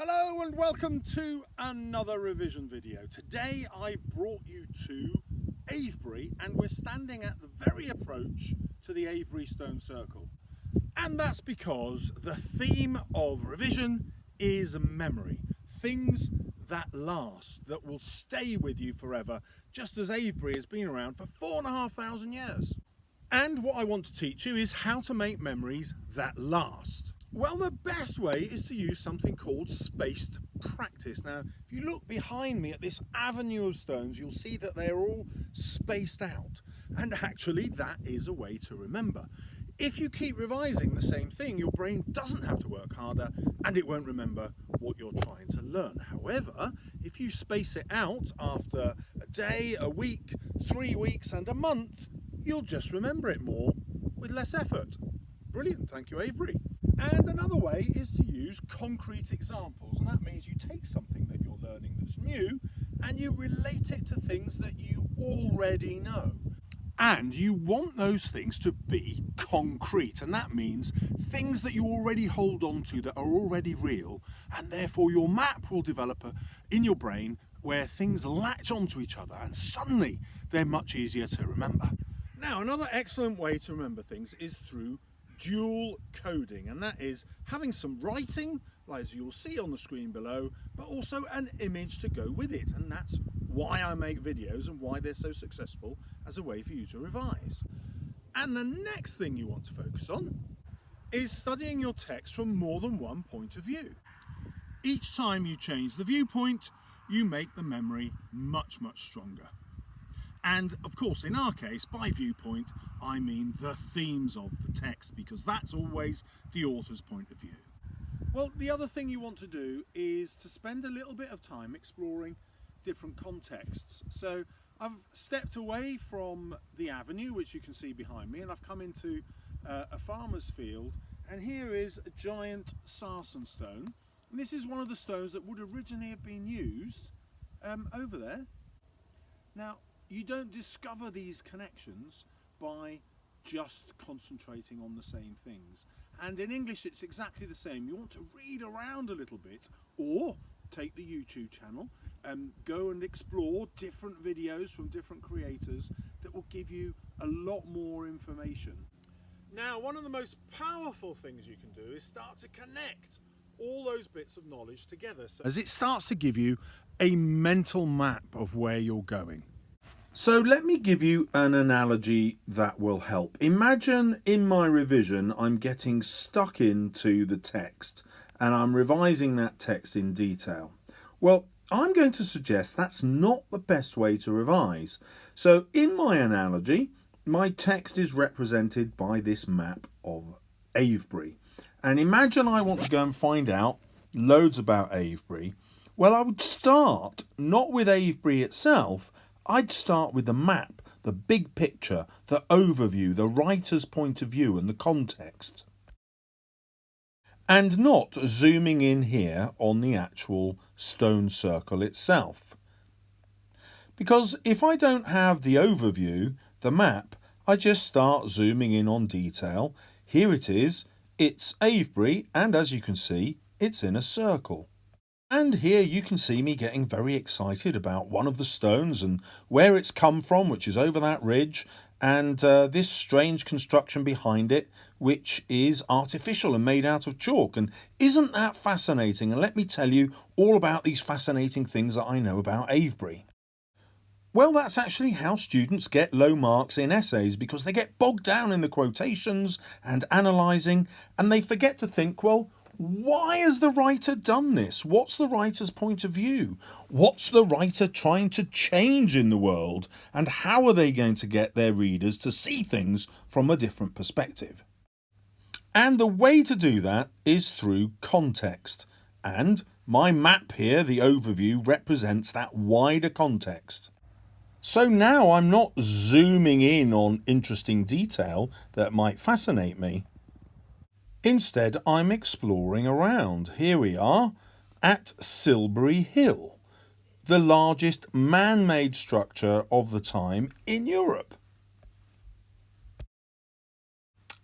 Hello and welcome to another revision video. Today I brought you to Avebury and we're standing at the very approach to the Avebury Stone Circle. And that's because the theme of revision is memory. Things that last, that will stay with you forever, just as Avebury has been around for 4,500 years. And what I want to teach you is how to make memories that last. Well, the best way is to use something called spaced practice. Now, if you look behind me at this avenue of stones, you'll see that they're all spaced out. And actually, that is a way to remember. If you keep revising the same thing, your brain doesn't have to work harder and it won't remember what you're trying to learn. However, if you space it out after a day, a week, 3 weeks and a month, you'll just remember it more with less effort. Brilliant, thank you, Avebury. And another way is to use concrete examples, and that means you take something that you're learning that's new and you relate it to things that you already know. And you want those things to be concrete, and that means things that you already hold on to that are already real, and therefore your map will develop in your brain where things latch onto each other and suddenly they're much easier to remember. Now, another excellent way to remember things is through dual coding, and that is having some writing, as you'll see on the screen below, but also an image to go with it. And that's why I make videos and why they're so successful as a way for you to revise. And the next thing you want to focus on is studying your text from more than one point of view. Each time you change the viewpoint, you make the memory much stronger. And of course, in our case, by viewpoint, I mean the themes of the text, because that's always the author's point of view. Well, the other thing you want to do is to spend a little bit of time exploring different contexts. So I've stepped away from the avenue, which you can see behind me, and I've come into a farmer's field, and here is a giant sarsen stone. And this is one of the stones that would originally have been used over there. Now, you don't discover these connections by just concentrating on the same things. And in English, it's exactly the same. You want to read around a little bit, or take the YouTube channel and go and explore different videos from different creators that will give you a lot more information. Now, one of the most powerful things you can do is start to connect all those bits of knowledge together, as it starts to give you a mental map of where you're going. So let me give you an analogy that will help. Imagine in my revision I'm getting stuck into the text and I'm revising that text in detail. Well, I'm going to suggest that's not the best way to revise. So in my analogy, my text is represented by this map of Avebury. And imagine I want to go and find out loads about Avebury. Well, I would start not with Avebury itself. I'd start with the map, the big picture, the overview, the writer's point of view and the context. And not zooming in here on the actual stone circle itself. Because if I don't have the overview, the map, I just start zooming in on detail. Here it is, it's Avebury, and as you can see, it's in a circle. And here you can see me getting very excited about one of the stones and where it's come from, which is over that ridge, and this strange construction behind it, which is artificial and made out of chalk. And isn't that fascinating? And let me tell you all about these fascinating things that I know about Avebury. Well, that's actually how students get low marks in essays, because they get bogged down in the quotations and analysing, and they forget to think, well, why has the writer done this? What's the writer's point of view? What's the writer trying to change in the world? And how are they going to get their readers to see things from a different perspective? And the way to do that is through context. And my map here, the overview, represents that wider context. So now I'm not zooming in on interesting detail that might fascinate me. Instead, I'm exploring around. Here we are at Silbury Hill, the largest man-made structure of the time in Europe.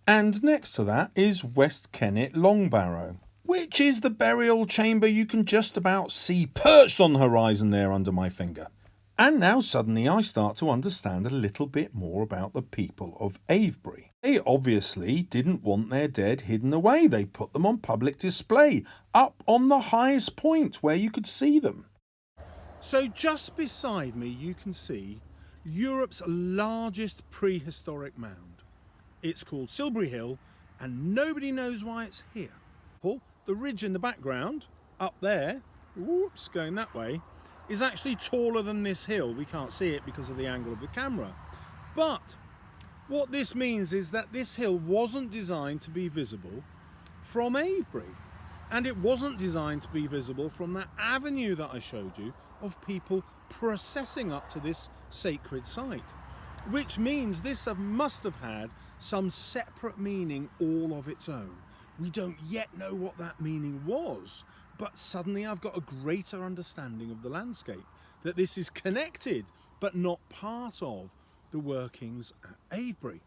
And next to that is West Kennet Long Barrow. which is the burial chamber you can just about see perched on the horizon there under my finger. And now suddenly I start to understand a little bit more about the people of Avebury. They obviously didn't want their dead hidden away. They put them on public display, up on the highest point where you could see them. So just beside me you can see Europe's largest prehistoric mound. It's called Silbury Hill and nobody knows why it's here. Well, the ridge in the background, up there, whoops, going that way, is actually taller than this hill. We can't see it because of the angle of the camera. But what this means is that this hill wasn't designed to be visible from Avebury. And it wasn't designed to be visible from that avenue that I showed you of people processing up to this sacred site. Which means this must have had some separate meaning all of its own. We don't yet know what that meaning was, but suddenly I've got a greater understanding of the landscape, that this is connected but not part of the workings at Avebury.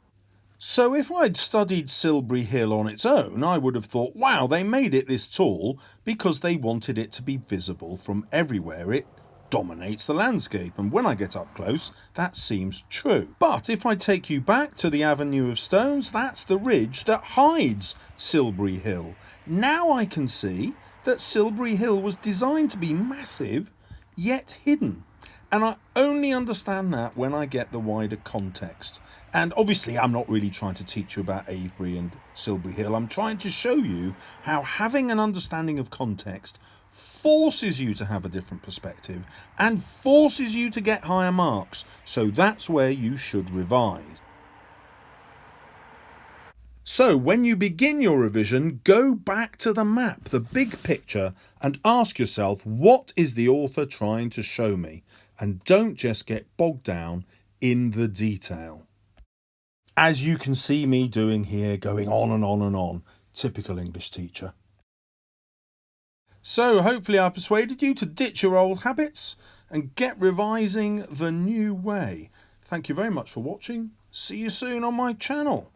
So if I'd studied Silbury Hill on its own, I would have thought, wow, they made it this tall because they wanted it to be visible from everywhere. It dominates the landscape, and when I get up close, that seems true. But if I take you back to the avenue of stones, that's the ridge that hides Silbury Hill. Now I can see that Silbury Hill was designed to be massive, yet hidden. And I only understand that when I get the wider context. And obviously I'm not really trying to teach you about Avebury and Silbury Hill. I'm trying to show you how having an understanding of context forces you to have a different perspective and forces you to get higher marks. So that's where you should revise. So when you begin your revision, go back to the map, the big picture, and ask yourself, what is the author trying to show me? And don't just get bogged down in the detail. As you can see me doing here, going on and on and on. Typical English teacher. So hopefully I persuaded you to ditch your old habits and get revising the new way. Thank you very much for watching. See you soon on my channel.